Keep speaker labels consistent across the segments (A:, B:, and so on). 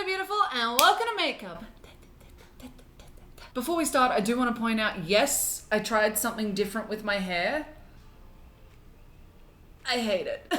A: beautiful, and welcome to Makeup. Before we start, I do want to point out, yes, I tried something different with my hair. I hate it.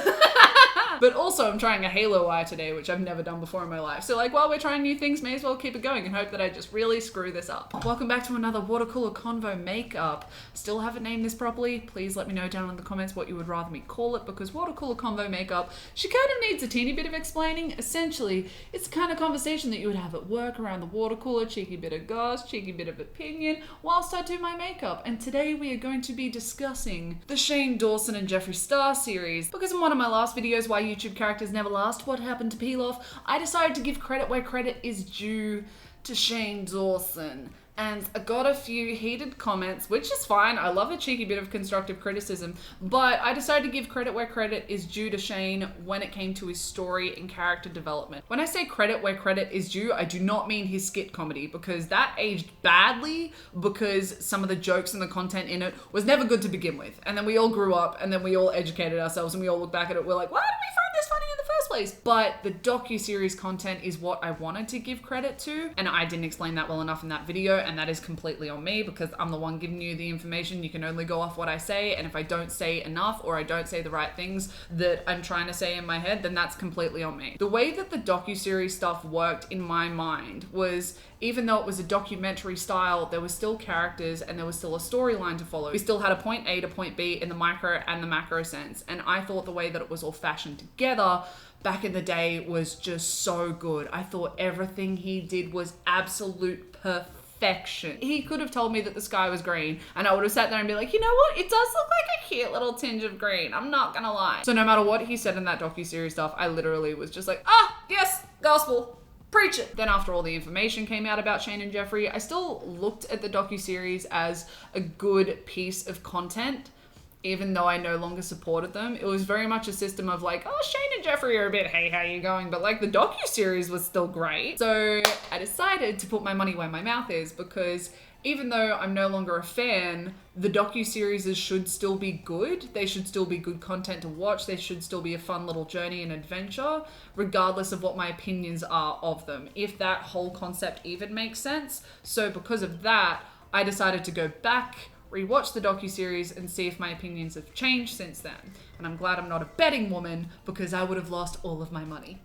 A: But also I'm trying a halo eye today, which I've never done before in my life. So like, while we're trying new things, may as well keep it going and hope that I just really screw this up. Welcome back to another watercolor convo makeup. Still haven't named this properly. Please let me know down in the comments what you would rather me call it, because watercolor convo makeup, she kind of needs a teeny bit of explaining. Essentially, it's the kind of conversation that you would have at work around the watercolor, cheeky bit of goss, cheeky bit of opinion, whilst I do my makeup. And today we are going to be discussing the Shane Dawson and Jeffree Star series, because in one of my last videos, Why YouTube Characters Never Last, What Happened to Peel Off, I decided to give credit where credit is due to Shane Dawson. And I got a few heated comments, which is fine. I love a cheeky bit of constructive criticism, but I decided to give credit where credit is due to Shane when it came to his story and character development. When I say credit where credit is due, I do not mean his skit comedy, because that aged badly because some of the jokes and the content in it was never good to begin with. And then we all grew up and then we all educated ourselves and we all look back at it, we're like, why did we find this funny in the first place? But the docuseries content is what I wanted to give credit to, and I didn't explain that well enough in that video, and that is completely on me because I'm the one giving you the information. You can only go off what I say, and if I don't say enough or I don't say the right things that I'm trying to say in my head, then that's completely on me. The way that the docuseries stuff worked in my mind was, even though it was a documentary style, there were still characters and there was still a storyline to follow. We still had a point A to point B in the micro and the macro sense, and I thought the way that it was all fashioned together back in the day was just so good. I thought everything he did was absolute perfection. He could have told me that the sky was green and I would have sat there and be like, you know what? It does look like a cute little tinge of green. I'm not gonna lie. So no matter what he said in that docuseries stuff, I literally was just like, yes, gospel. Preach it. Then after all the information came out about Shane and Jeffree, I still looked at the docuseries as a good piece of content, even though I no longer supported them. It was very much a system of like, oh, Shane and Jeffree are a bit, hey, how you going? But like the docuseries was still great. So I decided to put my money where my mouth is, because even though I'm no longer a fan, the docuseries should still be good. They should still be good content to watch. They should still be a fun little journey and adventure, regardless of what my opinions are of them, if that whole concept even makes sense. So because of that, I decided to go back, rewatch the docuseries and see if my opinions have changed since then. And I'm glad I'm not a betting woman, because I would have lost all of my money.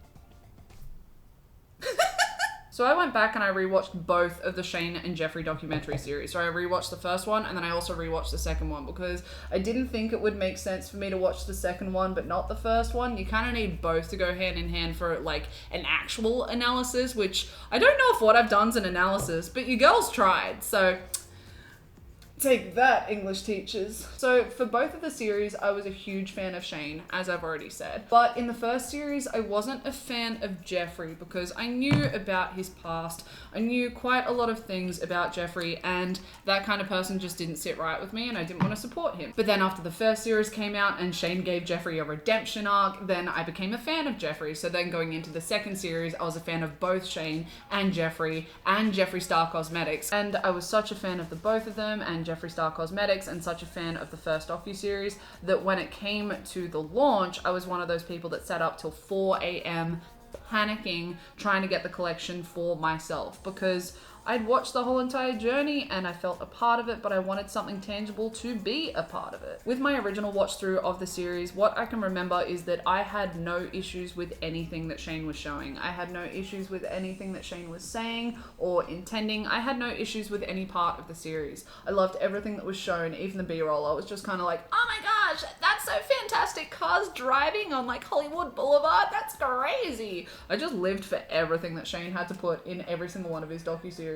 A: So I went back and I rewatched both of the Shane and Jeffree documentary series. So I rewatched the first one and then I also rewatched the second one, because I didn't think it would make sense for me to watch the second one but not the first one. You kind of need both to go hand in hand for like an actual analysis, which I don't know if what I've done's an analysis, but you girls tried, so take that, English teachers. So for both of the series, I was a huge fan of Shane, as I've already said. But in the first series, I wasn't a fan of Jeffree because I knew about his past. I knew quite a lot of things about Jeffree, and that kind of person just didn't sit right with me and I didn't want to support him. But then after the first series came out and Shane gave Jeffree a redemption arc, then I became a fan of Jeffree. So then going into the second series, I was a fan of both Shane and Jeffree Star Cosmetics. And I was such a fan of the both of them and Jeffree Star Cosmetics, and such a fan of the first docuseries that when it came to the launch, I was one of those people that sat up till 4 a.m. panicking, trying to get the collection for myself, because I'd watched the whole entire journey and I felt a part of it, but I wanted something tangible to be a part of it. With my original watch through of the series, what I can remember is that I had no issues with anything that Shane was showing. I had no issues with anything that Shane was saying or intending. I had no issues with any part of the series. I loved everything that was shown, even the B-roll. I was just kind of like, oh my gosh, that's so fantastic. Cars driving on like Hollywood Boulevard, that's crazy. I just lived for everything that Shane had to put in every single one of his docuseries.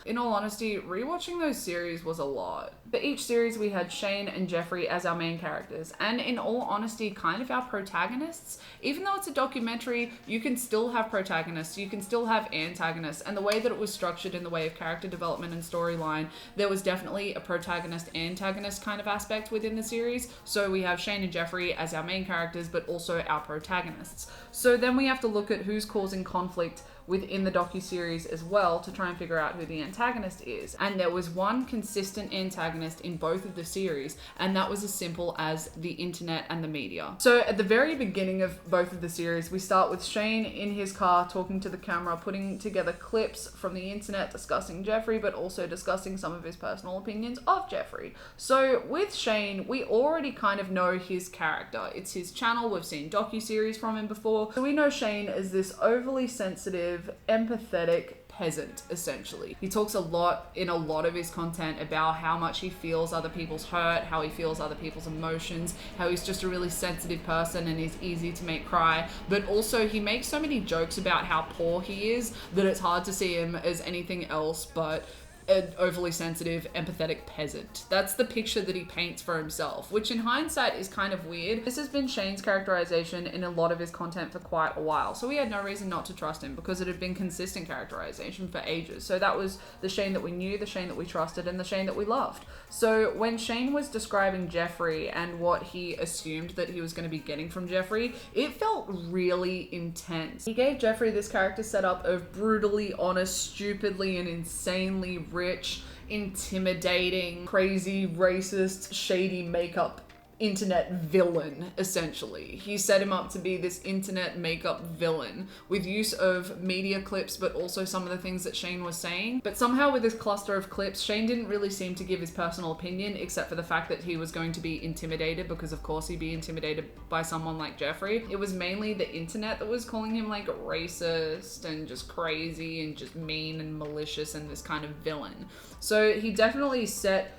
A: In all honesty, rewatching those series was a lot. For each series, we had Shane and Jeffree as our main characters, and in all honesty, kind of our protagonists. Even though it's a documentary, you can still have protagonists, you can still have antagonists, and the way that it was structured in the way of character development and storyline, there was definitely a protagonist-antagonist kind of aspect within the series. So we have Shane and Jeffree as our main characters, but also our protagonists. So then we have to look at who's causing conflict within the docuseries as well to try and figure out who the antagonist is. And there was one consistent antagonist in both of the series, and that was as simple as the internet and the media. So at the very beginning of both of the series, we start with Shane in his car talking to the camera, putting together clips from the internet discussing Jeffree, but also discussing some of his personal opinions of Jeffree. So with Shane, we already kind of know his character. It's his channel, we've seen docuseries from him before. So we know Shane as this overly sensitive, empathetic peasant, essentially. He talks a lot in a lot of his content about how much he feels other people's hurt, how he feels other people's emotions, how he's just a really sensitive person and is easy to make cry. But also he makes so many jokes about how poor he is that it's hard to see him as anything else but an overly sensitive, empathetic peasant. That's the picture that he paints for himself, which in hindsight is kind of weird. This has been Shane's characterization in a lot of his content for quite a while, so we had no reason not to trust him because it had been consistent characterization for ages. So that was the Shane that we knew, the Shane that we trusted, and the Shane that we loved. So when Shane was describing Jeffree and what he assumed that he was going to be getting from Jeffree, it felt really intense. He gave Jeffree this character setup of brutally honest, stupidly and insanely rich, intimidating, crazy, racist, shady makeup internet villain, essentially. He set him up to be this internet makeup villain with use of media clips, but also some of the things that Shane was saying. But somehow with this cluster of clips, Shane didn't really seem to give his personal opinion, except for the fact that he was going to be intimidated, because of course he'd be intimidated by someone like Jeffree. It was mainly the internet that was calling him like racist and just crazy and just mean and malicious and this kind of villain. So he definitely set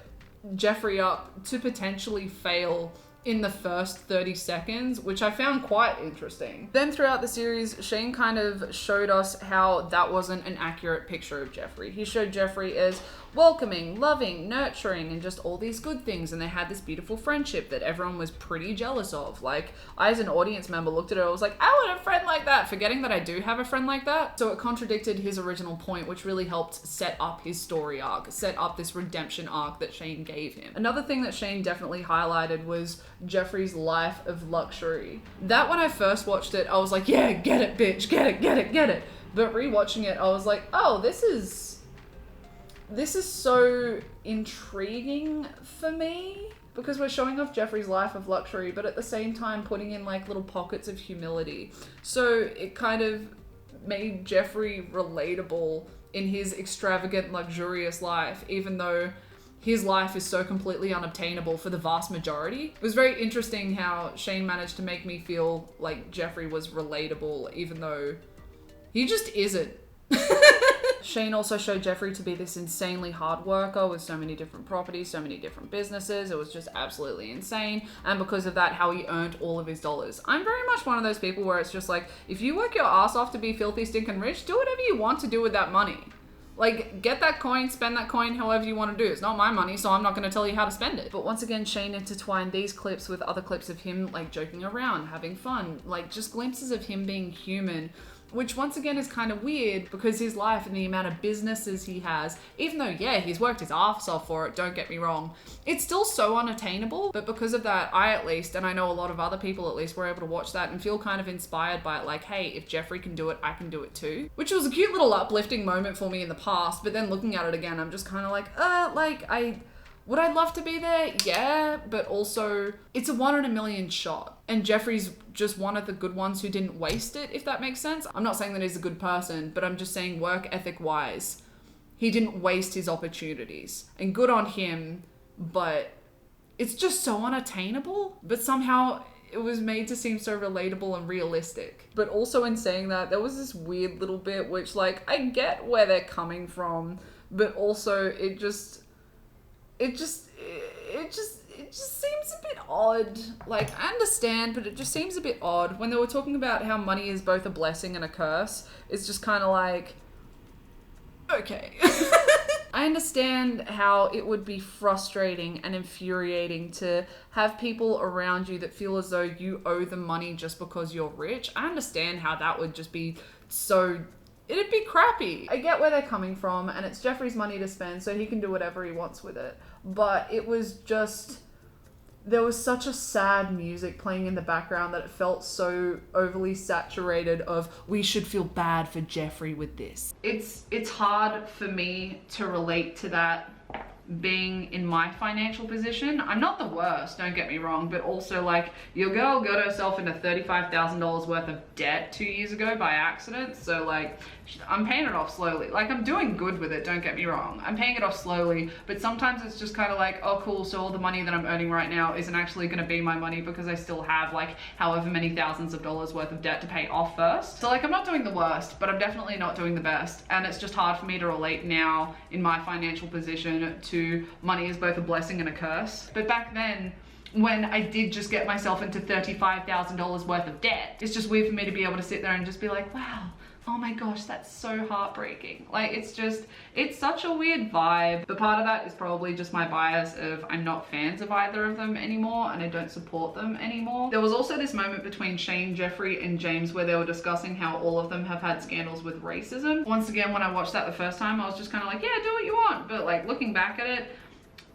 A: Jeffree up to potentially fail in the first 30 seconds, which I found quite interesting. Then throughout the series, Shane kind of showed us how that wasn't an accurate picture of Jeffree. He showed Jeffree as welcoming, loving, nurturing, and just all these good things, and they had this beautiful friendship that everyone was pretty jealous of. Like, I as an audience member looked at it, I was like, I want a friend like that, forgetting that I do have a friend like that. So it contradicted his original point, which really helped set up his story arc, set up this redemption arc that Shane gave him. Another thing that Shane definitely highlighted was Jeffree's life of luxury. That when I first watched it, I was like, yeah, get it, bitch, get it, get it, get it. But rewatching it, I was like, oh, this is so intriguing for me, because we're showing off Jeffree's life of luxury, but at the same time putting in like little pockets of humility. So it kind of made Jeffree relatable in his extravagant, luxurious life, even though his life is so completely unobtainable for the vast majority. It was very interesting how Shane managed to make me feel like Jeffree was relatable, even though he just isn't. Shane also showed Jeffree to be this insanely hard worker with so many different properties, so many different businesses. It was just absolutely insane. And because of that, how he earned all of his dollars. I'm very much one of those people where it's just like, if you work your ass off to be filthy, stinking rich, do whatever you want to do with that money. Like, get that coin, spend that coin however you want to do. It's not my money, so I'm not going to tell you how to spend it. But once again, Shane intertwined these clips with other clips of him, like, joking around, having fun, like, just glimpses of him being human, which once again is kind of weird because his life and the amount of businesses he has, even though, yeah, he's worked his ass off for it, don't get me wrong, it's still so unattainable. But because of that, I at least, and I know a lot of other people at least, were able to watch that and feel kind of inspired by it, like, hey, if Jeffree can do it, I can do it too. Which was a cute little uplifting moment for me in the past, but then looking at it again, I'm just kind of like, would I love to be there? Yeah, but also it's a 1 in a million shot. And Jeffree's just one of the good ones who didn't waste it, if that makes sense. I'm not saying that he's a good person, but I'm just saying work ethic wise, he didn't waste his opportunities. And good on him, but it's just so unattainable. But somehow it was made to seem so relatable and realistic. But also in saying that, there was this weird little bit which, like, I get where they're coming from, but also it just seems a bit odd. Like, I understand, but it just seems a bit odd. When they were talking about how money is both a blessing and a curse, it's just kind of like, okay. I understand how it would be frustrating and infuriating to have people around you that feel as though you owe them money just because you're rich. I understand how that would just be so... it'd be crappy. I get where they're coming from, and it's Jeffree's money to spend, so he can do whatever he wants with it. But it was just there was such a sad music playing in the background that it felt so overly saturated of, we should feel bad for Jeffree with this. It's hard for me to relate to that being in my financial position. I'm not the worst, don't get me wrong, but also like, your girl got herself into $35,000 worth of debt 2 years ago by accident. So like, I'm paying it off slowly. Like, I'm doing good with it, don't get me wrong. I'm paying it off slowly, but sometimes it's just kind of like, oh cool, so all the money that I'm earning right now isn't actually going to be my money because I still have like however many thousands of dollars worth of debt to pay off first. So like, I'm not doing the worst, but I'm definitely not doing the best. And it's just hard for me to relate now in my financial position to money is both a blessing and a curse. But back then, when I did just get myself into $35,000 worth of debt, it's just weird for me to be able to sit there and just be like, wow, oh my gosh, that's so heartbreaking. Like, it's such a weird vibe. But part of that is probably just my bias of, I'm not fans of either of them anymore and I don't support them anymore. There was also this moment between Shane, Jeffree, and James where they were discussing how all of them have had scandals with racism. Once again, when I watched that the first time, I was just kind of like, yeah, do what you want. But like, looking back at it,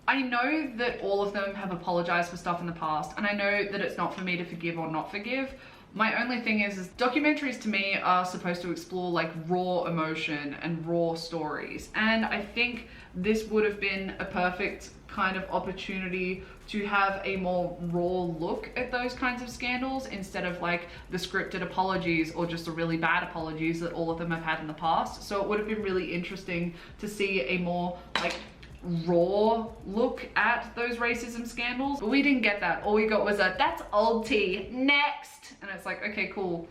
A: I know that all of them have apologized for stuff in the past, and I know that it's not for me to forgive or not forgive. My only thing is documentaries to me are supposed to explore like raw emotion and raw stories. And I think this would have been a perfect kind of opportunity to have a more raw look at those kinds of scandals instead of like the scripted apologies or just the really bad apologies that all of them have had in the past. So it would have been really interesting to see a more like raw look at those racism scandals, but we didn't get that. All we got was a, that's old tea, next. And it's like, okay, cool,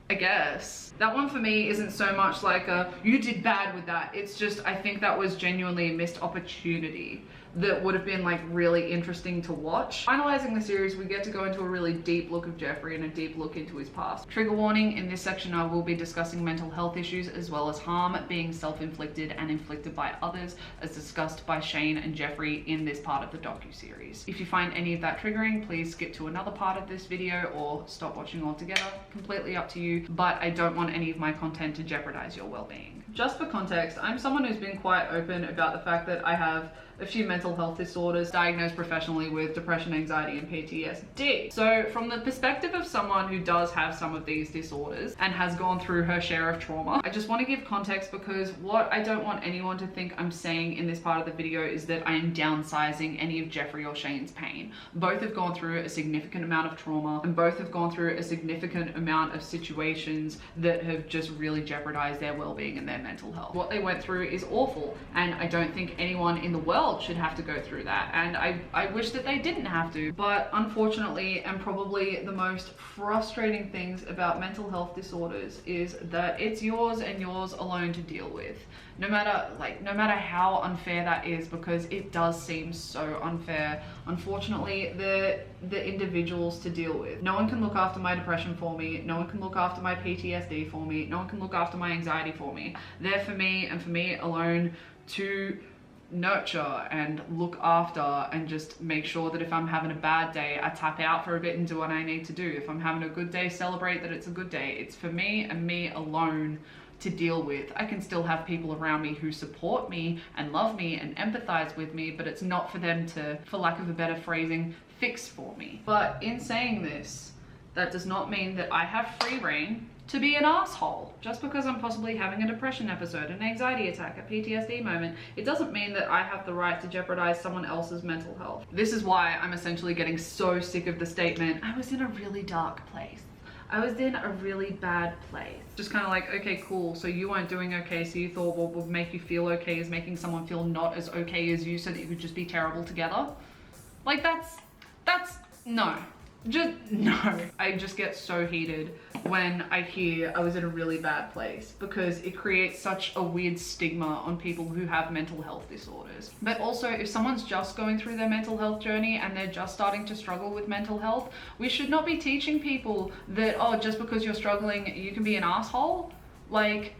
A: I guess. That one for me isn't so much like a, you did bad with that. It's just, I think that was genuinely a missed opportunity that would have been like really interesting to watch. Finalizing the series, we get to go into a really deep look of Jeffree and a deep look into his past. Trigger warning, in this section I will be discussing mental health issues as well as harm being self-inflicted and inflicted by others, as discussed by Shane and Jeffree in this part of the docuseries. If you find any of that triggering, please skip to another part of this video or stop watching altogether. Completely up to you, but I don't want any of my content to jeopardize your well-being. Just for context, I'm someone who's been quite open about the fact that I have a few mental health disorders, diagnosed professionally with depression, anxiety, and PTSD. So from the perspective of someone who does have some of these disorders and has gone through her share of trauma, I just want to give context, because what I don't want anyone to think I'm saying in this part of the video is that I am downsizing any of Jeffree or Shane's pain. Both have gone through a significant amount of trauma, and both have gone through a significant amount of situations that have just really jeopardized their well-being and their mental health. What they went through is awful, and I don't think anyone in the world should have to go through that, and I wish that they didn't have to. But unfortunately, and probably the most frustrating things about mental health disorders is that it's yours and yours alone to deal with. No matter how unfair that is, because it does seem so unfair. Unfortunately, the individuals to deal with. No one can look after my depression for me. No one can look after my PTSD for me. No one can look after my anxiety for me. They're for me and for me alone to nurture and look after, and just make sure that if I'm having a bad day, I tap out for a bit and do what I need to do. If I'm having a good day, celebrate that it's a good day. It's for me and me alone to deal with. I can still have people around me who support me and love me and empathize with me, but it's not for them to, for lack of a better phrasing, fix for me. But in saying this, that does not mean that I have free reign to be an asshole. Just because I'm possibly having a depression episode, an anxiety attack, a PTSD moment, it doesn't mean that I have the right to jeopardize someone else's mental health. This is why I'm essentially getting so sick of the statement, I was in a really dark place. I was in a really bad place. Just kind of like, okay, cool. So you weren't doing okay, so you thought what would make you feel okay is making someone feel not as okay as you so that you could just be terrible together? Like that's, no. Just no. I just get so heated when I hear I was in a really bad place, because it creates such a weird stigma on people who have mental health disorders. But also, if someone's just going through their mental health journey and they're just starting to struggle with mental health, we should not be teaching people that, oh, just because you're struggling, you can be an asshole. Like,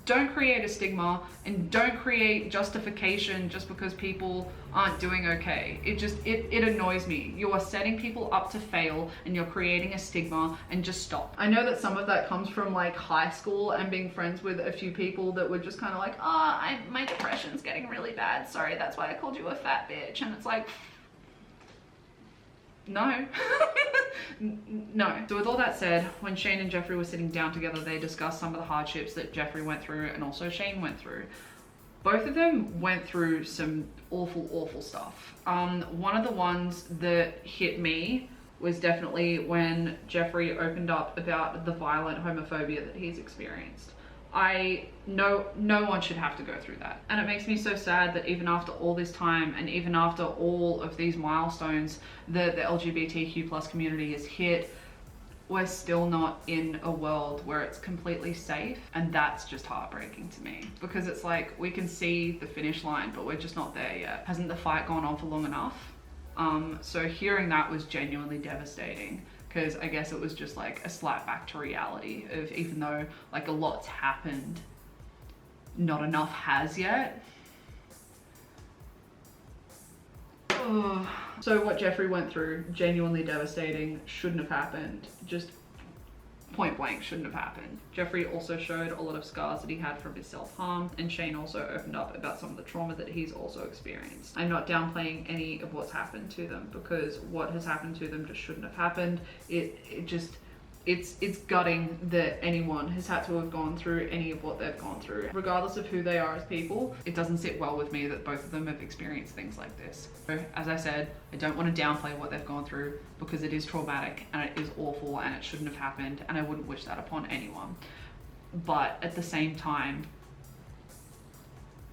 A: don't create a stigma and don't create justification just because people aren't doing okay. It annoys me. You are setting people up to fail and you're creating a stigma, and just stop. I know that some of that comes from like high school and being friends with a few people that were just kind of like, my depression's getting really bad. Sorry, that's why I called you a fat bitch. And it's like, No. No. So with all that said, when Shane and Jeffree were sitting down together, they discussed some of the hardships that Jeffree went through and also Shane went through. Both of them went through some awful stuff. One of the ones that hit me was definitely when Jeffree opened up about the violent homophobia that he's experienced. No one should have to go through that. And it makes me so sad that even after all this time and even after all of these milestones that the LGBTQ plus community has hit, we're still not in a world where it's completely safe. And that's just heartbreaking to me, because it's like, we can see the finish line, but we're just not there yet. Hasn't the fight gone on for long enough? So hearing that was genuinely devastating, because I guess it was just like a slap back to reality of, even though like a lot's happened, not enough has yet. Ugh. So what Jeffree went through, genuinely devastating, shouldn't have happened. Just point blank shouldn't have happened. Jeffree also showed a lot of scars that he had from his self-harm, and Shane also opened up about some of the trauma that he's also experienced. I'm not downplaying any of what's happened to them, because what has happened to them just shouldn't have happened. It's gutting that anyone has had to have gone through any of what they've gone through. Regardless of who they are as people, it doesn't sit well with me that both of them have experienced things like this. So, as I said, I don't want to downplay what they've gone through, because it is traumatic and it is awful and it shouldn't have happened, and I wouldn't wish that upon anyone. But at the same time,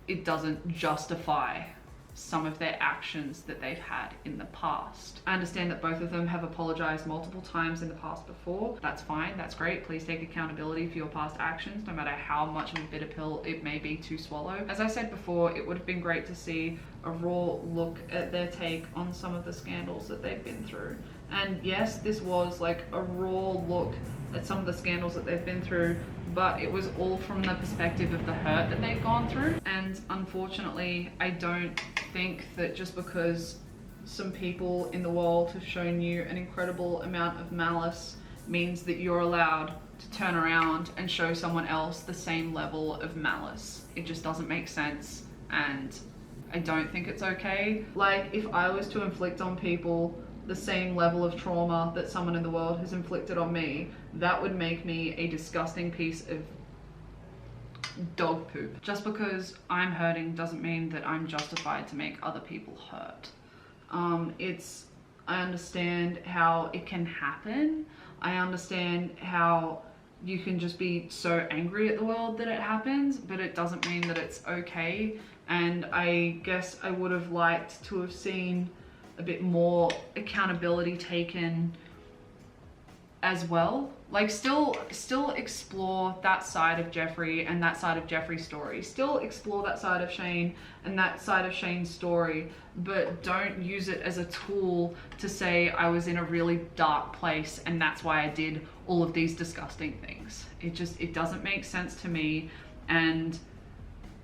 A: it doesn't justify some of their actions that they've had in the past. I understand that both of them have apologized multiple times in the past before. That's fine, that's great. Please take accountability for your past actions, no matter how much of a bitter pill it may be to swallow. As I said before, it would have been great to see a raw look at their take on some of the scandals that they've been through. And yes, this was like a raw look at some of the scandals that they've been through, but it was all from the perspective of the hurt that they've gone through. And unfortunately, I don't think that just because some people in the world have shown you an incredible amount of malice means that you're allowed to turn around and show someone else the same level of malice. It just doesn't make sense, and I don't think it's okay. Like, if I was to inflict on people the same level of trauma that someone in the world has inflicted on me, that would make me a disgusting piece of dog poop. Just because I'm hurting doesn't mean that I'm justified to make other people hurt. I understand how it can happen. I understand how you can just be so angry at the world that it happens, but it doesn't mean that it's okay. And I guess I would have liked to have seen a bit more accountability taken as well. Like, still explore that side of Jeffree and that side of Jeffree's story. Still explore that side of Shane and that side of Shane's story, but don't use it as a tool to say I was in a really dark place and that's why I did all of these disgusting things. It doesn't make sense to me, and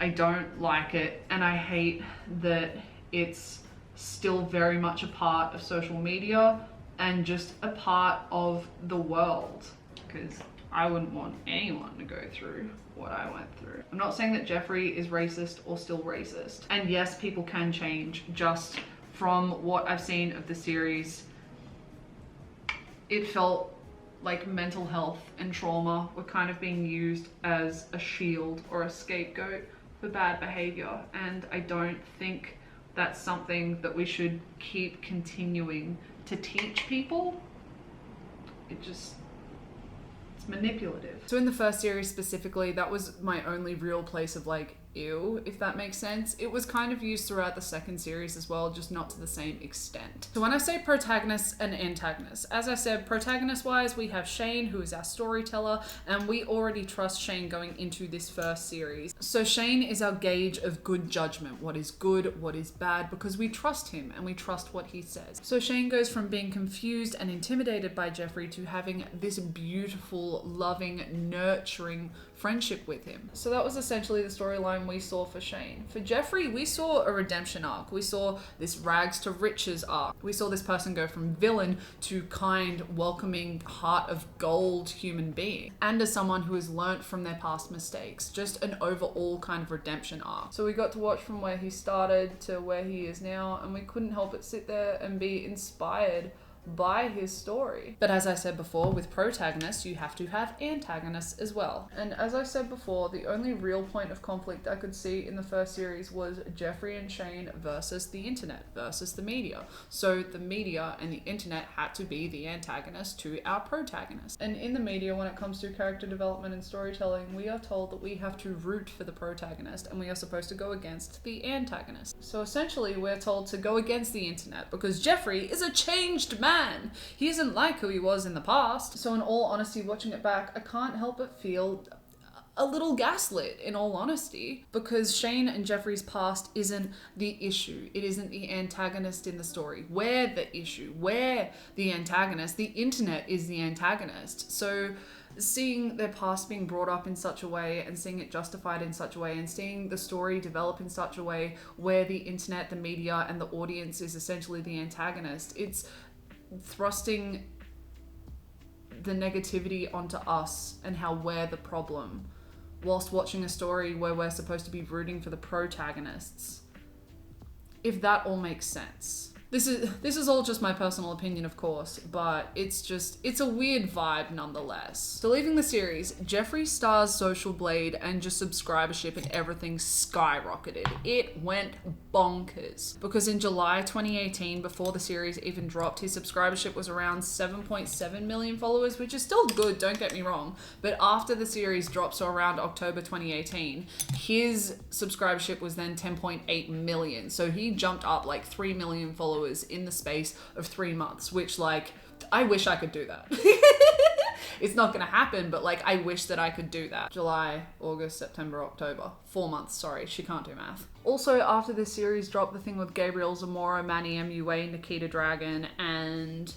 A: I don't like it, and I hate that it's still very much a part of social media and just a part of the world, because I wouldn't want anyone to go through what I went through. I'm not saying that Jeffree is racist or still racist, and yes, people can change. Just from what I've seen of the series, it felt like mental health and trauma were kind of being used as a shield or a scapegoat for bad behavior, and I don't think that's something that we should keep continuing to teach people. It's manipulative. So in the first series specifically, that was my only real place of like, ew, if that makes sense. It was kind of used throughout the second series as well, just not to the same extent. So when I say protagonists and antagonists, as I said, protagonist wise, we have Shane, who is our storyteller, and we already trust Shane going into this first series. So Shane is our gauge of good judgment, what is good, what is bad, because we trust him and we trust what he says. So Shane goes from being confused and intimidated by Jeffree to having this beautiful, loving, nurturing friendship with him. So that was essentially the storyline we saw for Shane. For Jeffree, we saw a redemption arc. We saw this rags to riches arc. We saw this person go from villain to kind, welcoming, heart of gold human being, and as someone who has learnt from their past mistakes. Just an overall kind of redemption arc. So we got to watch from where he started to where he is now, and we couldn't help but sit there and be inspired by his story. But as I said before, with protagonists, you have to have antagonists as well. And as I said before, the only real point of conflict I could see in the first series was Jeffree and Shane versus the internet, versus the media. So the media and the internet had to be the antagonist to our protagonist. And in the media, when it comes to character development and storytelling, we are told that we have to root for the protagonist and we are supposed to go against the antagonist. So essentially, we're told to go against the internet because Jeffree is a changed man. He isn't like who he was in the past. So in all honesty, watching it back, I can't help but feel a little gaslit, in all honesty, because Shane and Jeffree's past isn't the issue. It isn't the antagonist in the story. We're the issue. We're the antagonist. The internet is the antagonist. So seeing their past being brought up in such a way and seeing it justified in such a way and seeing the story develop in such a way where the internet, the media, and the audience is essentially the antagonist, it's thrusting the negativity onto us and how we're the problem, whilst watching a story where we're supposed to be rooting for the protagonists. If that all makes sense. This is all just my personal opinion, of course, but it's a weird vibe nonetheless. So leaving the series, Jeffree Star's social blade and just subscribership and everything skyrocketed. It went bonkers. Because in July 2018, before the series even dropped, his subscribership was around 7.7 million followers, which is still good, don't get me wrong. But after the series dropped, so around October 2018, his subscribership was then 10.8 million. So he jumped up like 3 million followers in the space of 3 months, which, like, I wish I could do that. It's not gonna happen, but like, I wish that I could do that. July, August, September, October. 4 months, sorry, she can't do math. Also, after this series dropped, the thing with Gabriel Zamora, Manny MUA, Nikita Dragon, and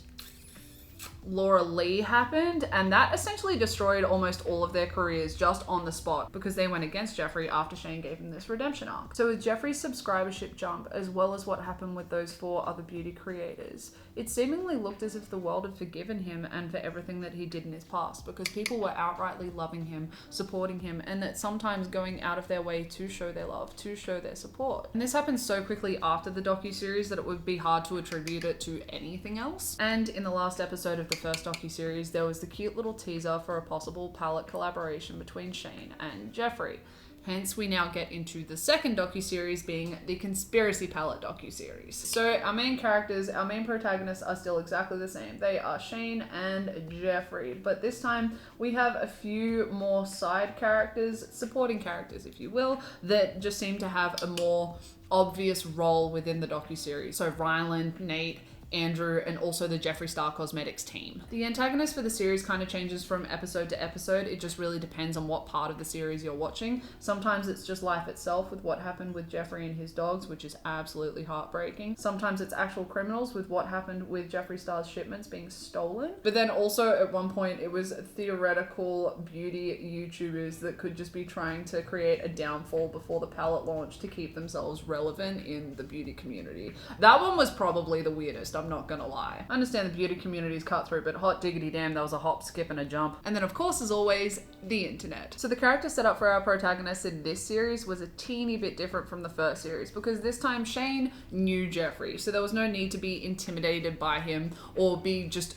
A: Laura Lee happened, and that essentially destroyed almost all of their careers just on the spot because they went against Jeffree after Shane gave him this redemption arc. So with Jeffree's subscribership jump, as well as what happened with those 4 other beauty creators, it seemingly looked as if the world had forgiven him and for everything that he did in his past, because people were outrightly loving him, supporting him, and that sometimes going out of their way to show their love, to show their support. And this happened so quickly after the docuseries that it would be hard to attribute it to anything else. And in the last episode of the first docuseries, there was the cute little teaser for a possible palette collaboration between Shane and Jeffree. Hence, we now get into the second docuseries, being the Conspiracy Palette docuseries. So our main characters, our main protagonists are still exactly the same. They are Shane and Jeffree, but this time we have a few more side characters, supporting characters, if you will, that just seem to have a more obvious role within the docuseries. So Ryland, Nate, Andrew, and also the Jeffree Star Cosmetics team. The antagonist for the series kind of changes from episode to episode. It just really depends on what part of the series you're watching. Sometimes it's just life itself with what happened with Jeffree and his dogs, which is absolutely heartbreaking. Sometimes it's actual criminals with what happened with Jeffree Star's shipments being stolen. But then also at one point it was theoretical beauty YouTubers that could just be trying to create a downfall before the palette launch to keep themselves relevant in the beauty community. That one was probably the weirdest, I'm not gonna lie. I understand the beauty community is cut through, but hot diggity damn, that was a hop, skip, and a jump. And then of course, as always, the internet. So the character set up for our protagonist in this series was a teeny bit different from the first series, because this time Shane knew Jeffree, so there was no need to be intimidated by him or be just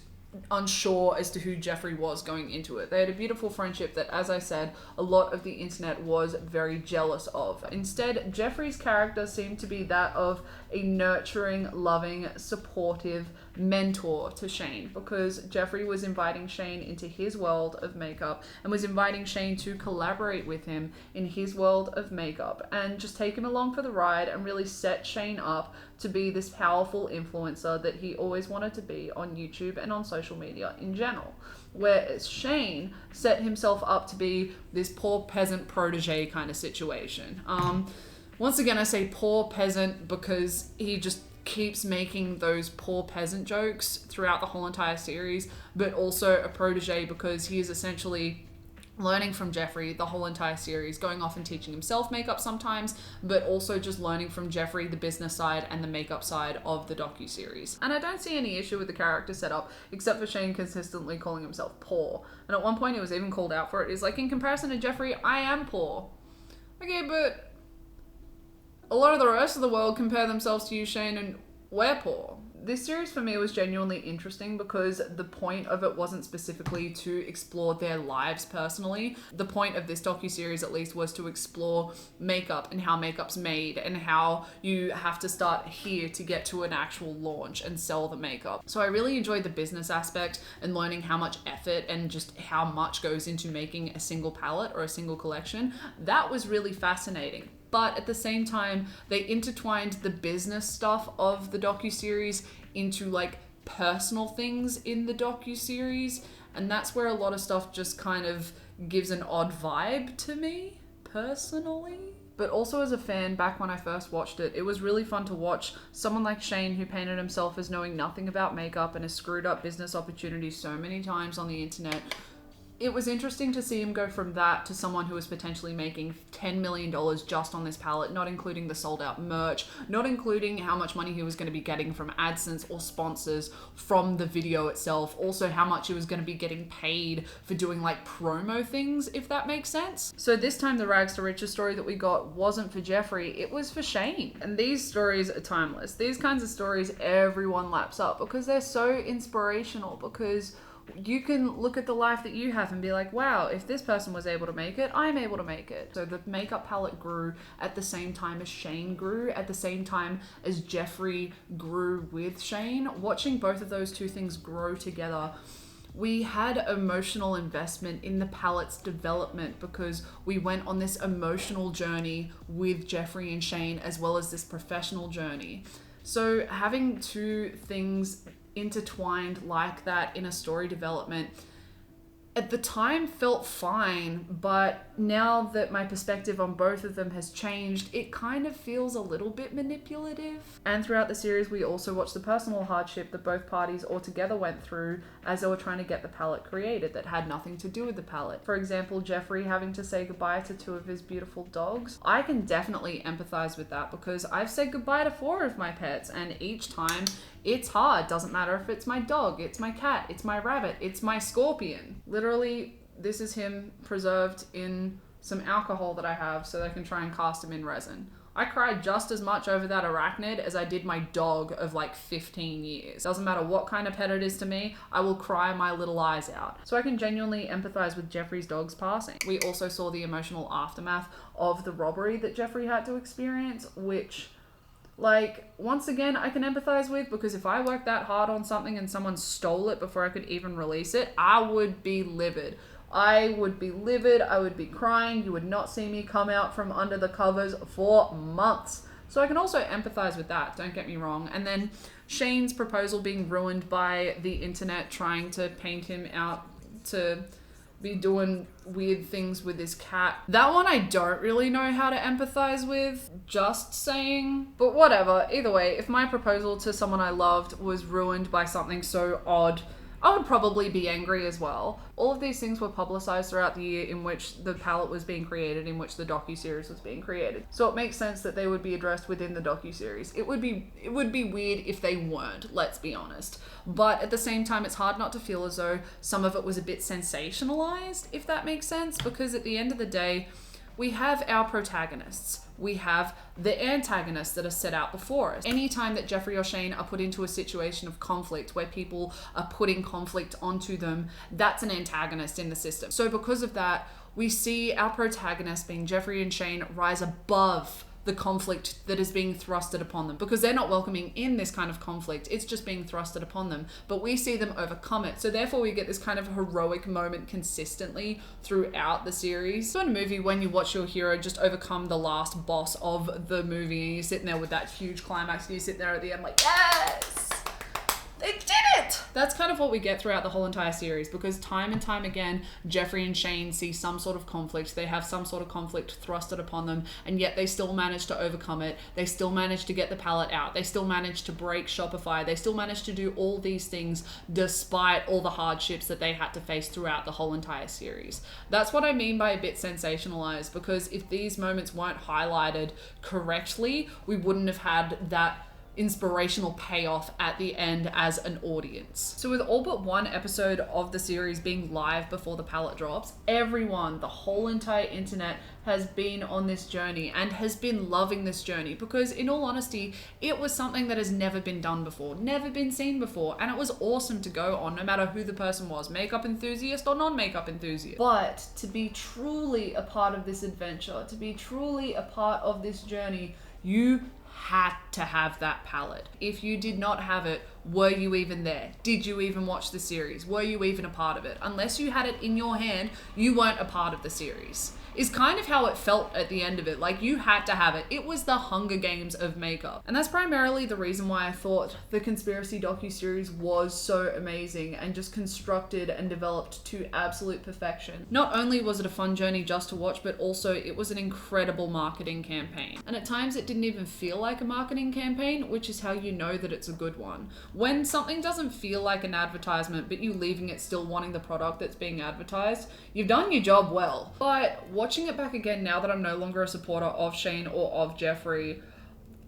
A: unsure as to who Jeffree was going into it. They had a beautiful friendship that, as I said, a lot of the internet was very jealous of. Instead, Jeffree's character seemed to be that of a nurturing, loving, supportive mentor to Shane, because Jeffree was inviting Shane into his world of makeup and was inviting Shane to collaborate with him in his world of makeup and just take him along for the ride and really set Shane up to be this powerful influencer that he always wanted to be on YouTube and on social media in general. Whereas Shane set himself up to be this poor peasant protege kind of situation. Once again, I say poor peasant because he just keeps making those poor peasant jokes throughout the whole entire series, but also a protege because he is essentially learning from Jeffree the whole entire series, going off and teaching himself makeup sometimes, but also just learning from Jeffree the business side and the makeup side of the docuseries. And I don't see any issue with the character setup, except for Shane consistently calling himself poor. And at one point he was even called out for it. He's like, in comparison to Jeffree, I am poor. Okay, but a lot of the rest of the world compare themselves to you, Shane, and we're poor. This series for me was genuinely interesting because the point of it wasn't specifically to explore their lives personally. The point of this docuseries at least was to explore makeup and how makeup's made and how you have to start here to get to an actual launch and sell the makeup. So I really enjoyed the business aspect and learning how much effort and just how much goes into making a single palette or a single collection. That was really fascinating. But at the same time, they intertwined the business stuff of the docuseries into like personal things in the docuseries. And that's where a lot of stuff just kind of gives an odd vibe to me, personally. But also as a fan, back when I first watched it, it was really fun to watch someone like Shane, who painted himself as knowing nothing about makeup and has screwed up business opportunities so many times on the internet. It was interesting to see him go from that to someone who was potentially making $10 million just on this palette, not including the sold out merch, not including how much money he was going to be getting from AdSense or sponsors from the video itself. Also how much he was going to be getting paid for doing like promo things, if that makes sense. So this time the rags to riches story that we got wasn't for Jeffree, it was for Shane. And these stories are timeless. These kinds of stories everyone laps up because they're so inspirational, because you can look at the life that you have and be like, wow, if this person was able to make it, I'm able to make it. So the makeup palette grew at the same time as Shane grew, at the same time as Jeffree grew with Shane. Watching both of those two things grow together, we had emotional investment in the palette's development because we went on this emotional journey with Jeffree and Shane, as well as this professional journey. So having two things intertwined like that in a story development at the time felt fine, but now that my perspective on both of them has changed, it kind of feels a little bit manipulative. And throughout the series, we also watched the personal hardship that both parties altogether went through as they were trying to get the palette created that had nothing to do with the palette. For example, Jeffree having to say goodbye to 2 of his beautiful dogs. I can definitely empathize with that because I've said goodbye to 4 of my pets, and each time it's hard. Doesn't matter if it's my dog, it's my cat, it's my rabbit, it's my scorpion. Literally, this is him preserved in some alcohol that I have so that I can try and cast him in resin. I cried just as much over that arachnid as I did my dog of like 15 years. Doesn't matter what kind of pet it is to me, I will cry my little eyes out. So I can genuinely empathize with Jeffree's dog's passing. We also saw the emotional aftermath of the robbery that Jeffree had to experience, which, like, once again, I can empathize with, because if I worked that hard on something and someone stole it before I could even release it, I would be livid. I would be livid, I would be crying, you would not see me come out from under the covers for months. So I can also empathize with that, don't get me wrong. And then Shane's proposal being ruined by the internet trying to paint him out to be doing weird things with his cat. That one I don't really know how to empathize with, just saying. But whatever, either way, if my proposal to someone I loved was ruined by something so odd, I would probably be angry as well. All of these things were publicized throughout the year in which the palette was being created, in which the docuseries was being created. So it makes sense that they would be addressed within the docuseries. It would be weird if they weren't, let's be honest. But at the same time, it's hard not to feel as though some of it was a bit sensationalized, if that makes sense, because at the end of the day, we have our protagonists. We have the antagonists that are set out before us. Anytime that Jeffree or Shane are put into a situation of conflict where people are putting conflict onto them, that's an antagonist in the system. So because of that, we see our protagonists, being Jeffree and Shane, rise above the conflict that is being thrusted upon them, because they're not welcoming in this kind of conflict, it's just being thrusted upon them, but we see them overcome it. So therefore we get this kind of heroic moment consistently throughout the series. So in a movie, when you watch your hero just overcome the last boss of the movie, and you're sitting there with that huge climax, and you sit there at the end like, yes! They did it! That's kind of what we get throughout the whole entire series, because time and time again, Jeffree and Shane see some sort of conflict. They have some sort of conflict thrusted upon them, and yet they still manage to overcome it. They still manage to get the palette out. They still manage to break Shopify. They still manage to do all these things despite all the hardships that they had to face throughout the whole entire series. That's what I mean by a bit sensationalized, because if these moments weren't highlighted correctly, we wouldn't have had that inspirational payoff at the end as an audience. So with all but one episode of the series being live before the palette drops, everyone, the whole entire internet has been on this journey and has been loving this journey, because in all honesty, it was something that has never been done before, never been seen before, and it was awesome to go on, no matter who the person was, makeup enthusiast or non-makeup enthusiast. But to be truly a part of this adventure, to be truly a part of this journey, you had to have that palette. If you did not have it, were you even there? Did you even watch the series? Were you even a part of it? Unless you had it in your hand, you weren't a part of the series. Is kind of how it felt at the end of it. Like, you had to have it. It was the Hunger Games of makeup. And that's primarily the reason why I thought the Conspiracy docuseries was so amazing and just constructed and developed to absolute perfection. Not only was it a fun journey just to watch, but also it was an incredible marketing campaign. And at times it didn't even feel like a marketing campaign, which is how you know that it's a good one. When something doesn't feel like an advertisement, but you leaving it still wanting the product that's being advertised, you've done your job well. But watching it back again now that I'm no longer a supporter of Shane or of Jeffree,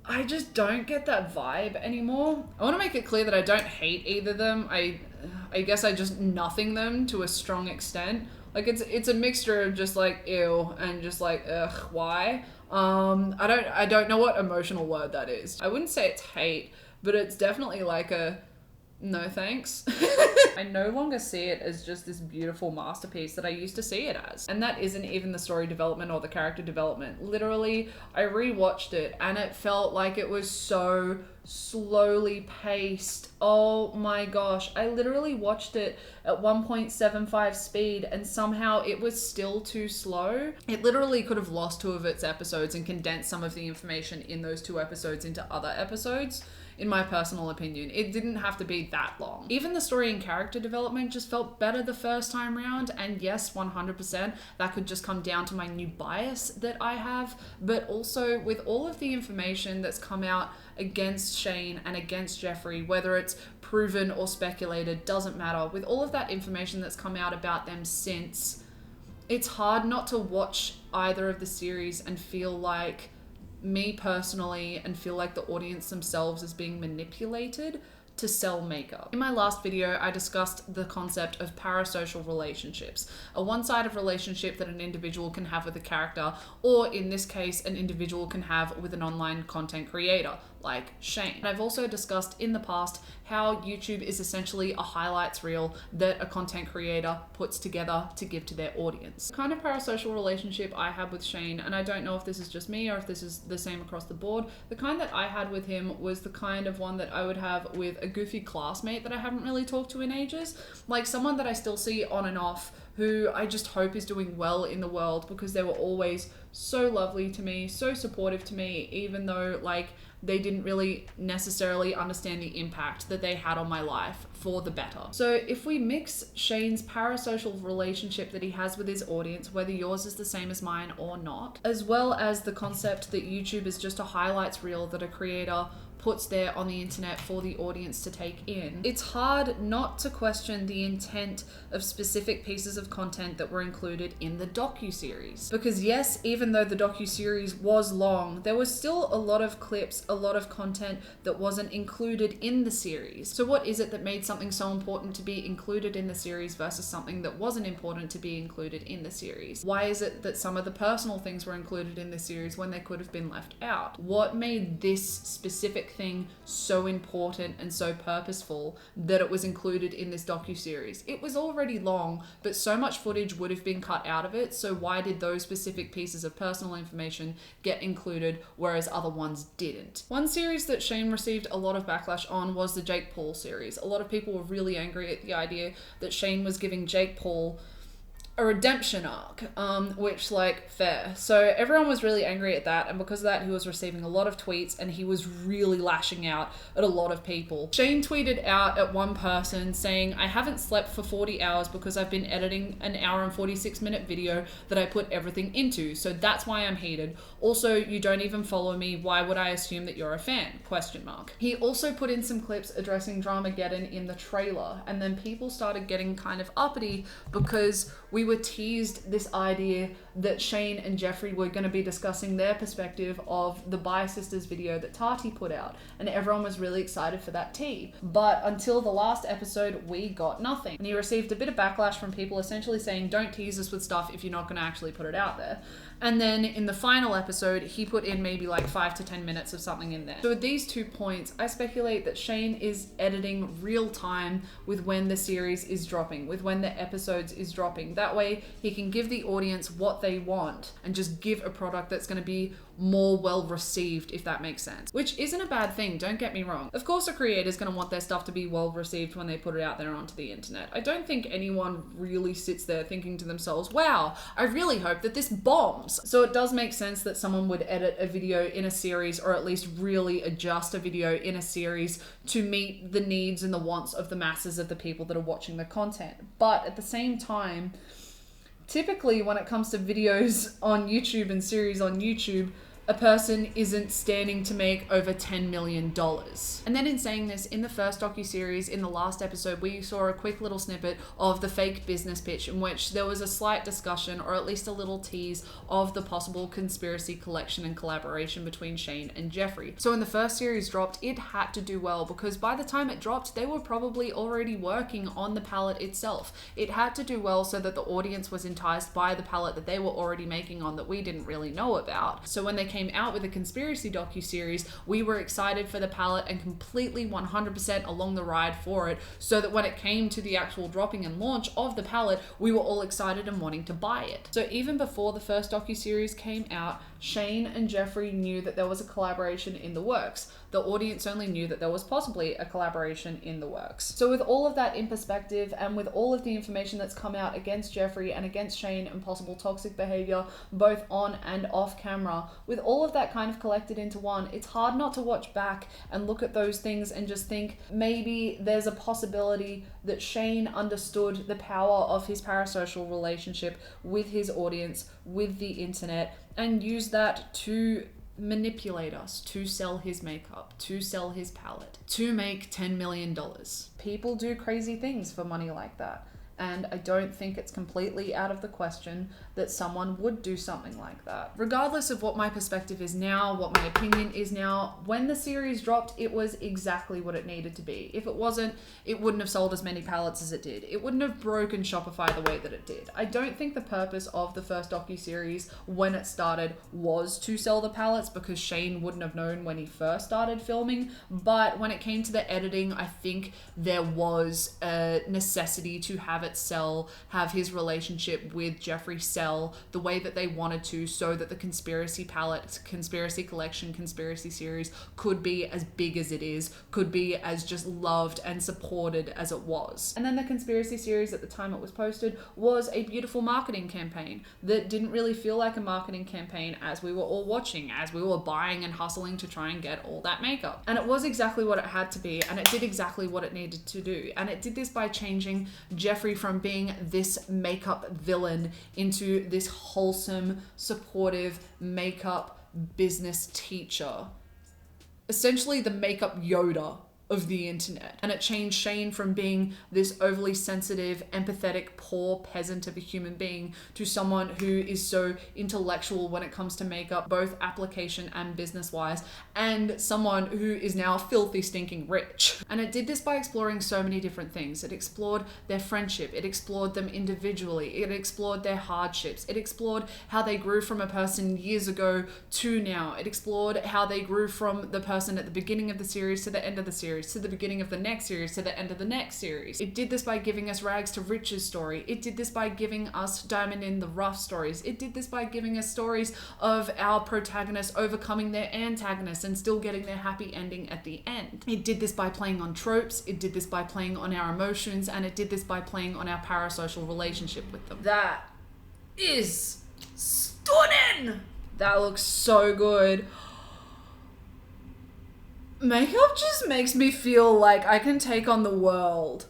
A: I just don't get that vibe anymore. I want to make it clear that I don't hate either of them. I guess I just nothing them to a strong extent. Like, it's a mixture of just like ew and just like ugh, why? I don't know what emotional word that is. I wouldn't say it's hate, but it's definitely like a no thanks. I no longer see it as just this beautiful masterpiece that I used to see it as. And that isn't even the story development or the character development. Literally, I rewatched it and it felt like it was so slowly paced. Oh my gosh. I literally watched it at 1.75 speed and somehow it was still too slow. It literally could have lost 2 of its episodes and condensed some of the information in those 2 episodes into other episodes. In my personal opinion, it didn't have to be that long. Even the story and character development just felt better the first time round. And yes, 100%, that could just come down to my new bias that I have. But also with all of the information that's come out against Shane and against Jeffree, whether it's proven or speculated, doesn't matter. With all of that information that's come out about them since, it's hard not to watch either of the series and feel like me personally and feel like the audience themselves is being manipulated to sell makeup. In my last video, I discussed the concept of parasocial relationships, a one-sided relationship that an individual can have with a character, or in this case, an individual can have with an online content creator, like Shane. And I've also discussed in the past how YouTube is essentially a highlights reel that a content creator puts together to give to their audience. The kind of parasocial relationship I had with Shane, and I don't know if this is just me or if this is the same across the board, the kind that I had with him was the kind of one that I would have with a goofy classmate that I haven't really talked to in ages, like someone that I still see on and off, who I just hope is doing well in the world, because they were always so lovely to me, so supportive to me, even though like they didn't really necessarily understand the impact that they had on my life for the better. So if we mix Shane's parasocial relationship that he has with his audience, whether yours is the same as mine or not, as well as the concept that YouTube is just a highlights reel that a creator puts there on the internet for the audience to take in, it's hard not to question the intent of specific pieces of content that were included in the docuseries. Because yes, even though the docuseries was long, there was still a lot of clips, a lot of content that wasn't included in the series. So what is it that made something so important to be included in the series versus something that wasn't important to be included in the series? Why is it that some of the personal things were included in the series when they could have been left out? What made this specific thing so important and so purposeful that it was included in this docuseries? It was already long, but so much footage would have been cut out of it, so why did those specific pieces of personal information get included whereas other ones didn't? One series that Shane received a lot of backlash on was the Jake Paul series. A lot of people were really angry at the idea that Shane was giving Jake Paul a redemption arc, which, like, fair. So everyone was really angry at that, and because of that, he was receiving a lot of tweets and he was really lashing out at a lot of people. Shane tweeted out at one person saying, "I haven't slept for 40 hours because I've been editing an hour and 46-minute video that I put everything into, so that's why I'm heated. Also, you don't even follow me, why would I assume that you're a fan?" Question mark. He also put in some clips addressing Dramageddon in the trailer, and then people started getting kind of uppity because we were teased this idea that Shane and Jeffree were going to be discussing their perspective of the Bi Sisters video that Tati put out, and everyone was really excited for that tea. But until the last episode, we got nothing. And he received a bit of backlash from people essentially saying, don't tease us with stuff if you're not going to actually put it out there. And then in the final episode, he put in maybe like 5 to 10 minutes of something in there. So with these 2 points, I speculate that Shane is editing real time with when the series is dropping, with when the episodes is dropping. That way he can give the audience what they want and just give a product that's going to be more well received, if that makes sense. Which isn't a bad thing, don't get me wrong. Of course a creator's going to want their stuff to be well received when they put it out there onto the internet. I don't think anyone really sits there thinking to themselves, wow, I really hope that this bombs. So it does make sense that someone would edit a video in a series, or at least really adjust a video in a series to meet the needs and the wants of the masses of the people that are watching the content. But at the same time, typically when it comes to videos on YouTube and series on YouTube, a person isn't standing to make over $10 million. And then in saying this, in the first docuseries, in the last episode, we saw a quick little snippet of the fake business pitch in which there was a slight discussion, or at least a little tease, of the possible conspiracy collection and collaboration between Shane and Jeffree. So when the first series dropped, it had to do well, because by the time it dropped, they were probably already working on the palette itself. It had to do well so that the audience was enticed by the palette that they were already making on that we didn't really know about. So when they came out with a conspiracy docuseries, we were excited for the palette and completely 100% along the ride for it, so that when it came to the actual dropping and launch of the palette, we were all excited and wanting to buy it. So even before the first docuseries came out, Shane and Jeffree knew that there was a collaboration in the works. The audience only knew that there was possibly a collaboration in the works. So with all of that in perspective, and with all of the information that's come out against Jeffree and against Shane and possible toxic behavior, both on and off camera, with all of that kind of collected into one, it's hard not to watch back and look at those things and just think maybe there's a possibility that Shane understood the power of his parasocial relationship with his audience, with the internet, and used that to manipulate us, to sell his makeup, to sell his palette, to make $10 million. People do crazy things for money like that. And I don't think it's completely out of the question that someone would do something like that. Regardless of what my perspective is now, what my opinion is now, when the series dropped, it was exactly what it needed to be. If it wasn't, it wouldn't have sold as many palettes as it did. It wouldn't have broken Shopify the way that it did. I don't think the purpose of the first docuseries when it started was to sell the palettes, because Shane wouldn't have known when he first started filming. But when it came to the editing, I think there was a necessity to have it sell, have his relationship with Jeffree sell the way that they wanted to, so that the conspiracy palette, conspiracy collection, conspiracy series could be as big as it is, could be as just loved and supported as it was. And then the conspiracy series at the time it was posted was a beautiful marketing campaign that didn't really feel like a marketing campaign as we were all watching, as we were buying and hustling to try and get all that makeup. And it was exactly what it had to be, and it did exactly what it needed to do. And it did this by changing Jeffree from being this makeup villain into this wholesome, supportive makeup business teacher. Essentially the makeup Yoda of the internet. And it changed Shane from being this overly sensitive, empathetic, poor peasant of a human being to someone who is so intellectual when it comes to makeup, both application and business wise, and someone who is now filthy stinking rich. And it did this by exploring so many different things. It explored their friendship, it explored them individually, it explored their hardships, it explored how they grew from a person years ago to now, it explored how they grew from the person at the beginning of the series to the end of the series, to the beginning of the next series, to the end of the next series. It did this by giving us rags to riches story. It did this by giving us diamond in the rough stories. It did this by giving us stories of our protagonists overcoming their antagonists and still getting their happy ending at the end. It did this by playing on tropes. It did this by playing on our emotions, and it did this by playing on our parasocial relationship with them. That is stunning! That looks so good. Makeup just makes me feel like I can take on the world.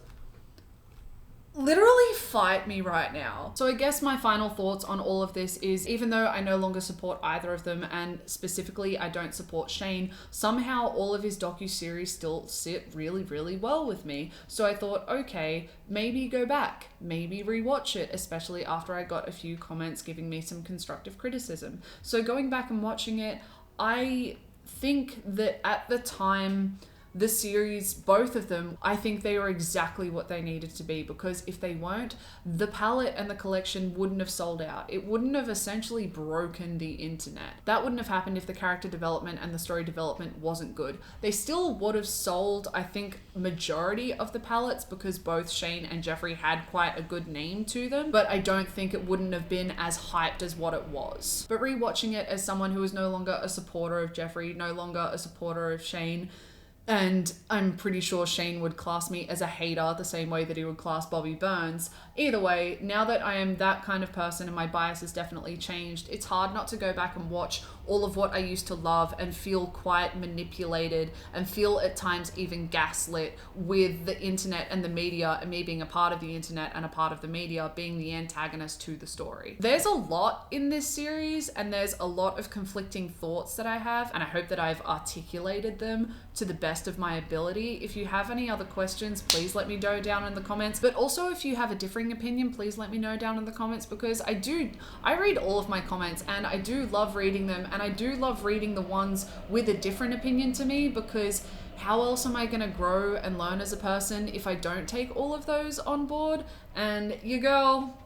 A: literally fight me right now. So I guess my final thoughts on all of this is, even though I no longer support either of them, and specifically I don't support Shane, somehow all of his docuseries still sit really, really well with me. So I thought, okay, maybe go back, maybe rewatch it, especially after I got a few comments giving me some constructive criticism. So going back and watching it, I think that at the time, the series, both of them, I think they were exactly what they needed to be, because if they weren't, the palette and the collection wouldn't have sold out. It wouldn't have essentially broken the internet. That wouldn't have happened if the character development and the story development wasn't good. They still would have sold, I think, majority of the palettes, because both Shane and Jeffree had quite a good name to them, but I don't think it wouldn't have been as hyped as what it was. But rewatching it as someone who is no longer a supporter of Jeffree, no longer a supporter of Shane, and I'm pretty sure Shane would class me as a hater the same way that he would class Bobby Burns. Either way, now that I am that kind of person and my bias has definitely changed, it's hard not to go back and watch all of what I used to love and feel quite manipulated and feel at times even gaslit with the internet and the media, and me being a part of the internet and a part of the media being the antagonist to the story. There's a lot in this series, and there's a lot of conflicting thoughts that I have, and I hope that I've articulated them to the best of my ability. If you have any other questions, please let me know down in the comments. But also, if you have a differing opinion, please let me know down in the comments, because I read all of my comments and I do love reading them, and I do love reading the ones with a different opinion to me, because how else am I going to grow and learn as a person if I don't take all of those on board? And your girl,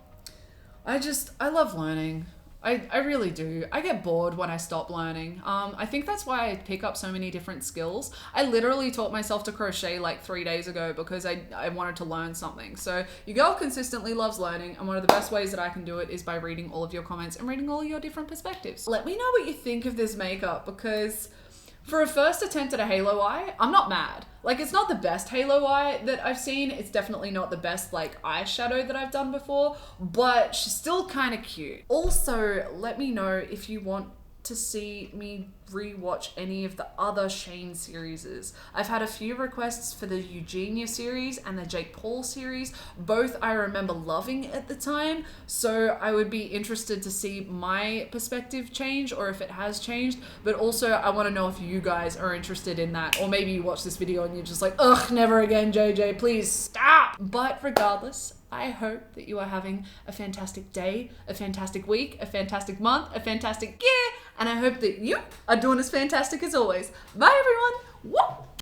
A: I love learning. I really do. I get bored when I stop learning. I think that's why I pick up so many different skills. I literally taught myself to crochet like 3 days ago because I wanted to learn something. So your girl consistently loves learning, and one of the best ways that I can do it is by reading all of your comments and reading all of your different perspectives. Let me know what you think of this makeup, because for a first attempt at a halo eye, I'm not mad. Like, it's not the best halo eye that I've seen. It's definitely not the best, like, eyeshadow that I've done before, but she's still kind of cute. Also, let me know if you want to see me rewatch any of the other Shane series. I've had a few requests for the Eugenia series and the Jake Paul series. Both I remember loving at the time, so I would be interested to see my perspective change, or if it has changed. But also, I want to know if you guys are interested in that, or maybe you watch this video and you're just like, ugh, never again, JJ, please stop. But regardless, I hope that you are having a fantastic day, a fantastic week, a fantastic month, a fantastic year, and I hope that you are doing as fantastic as always. Bye, everyone. Whoop.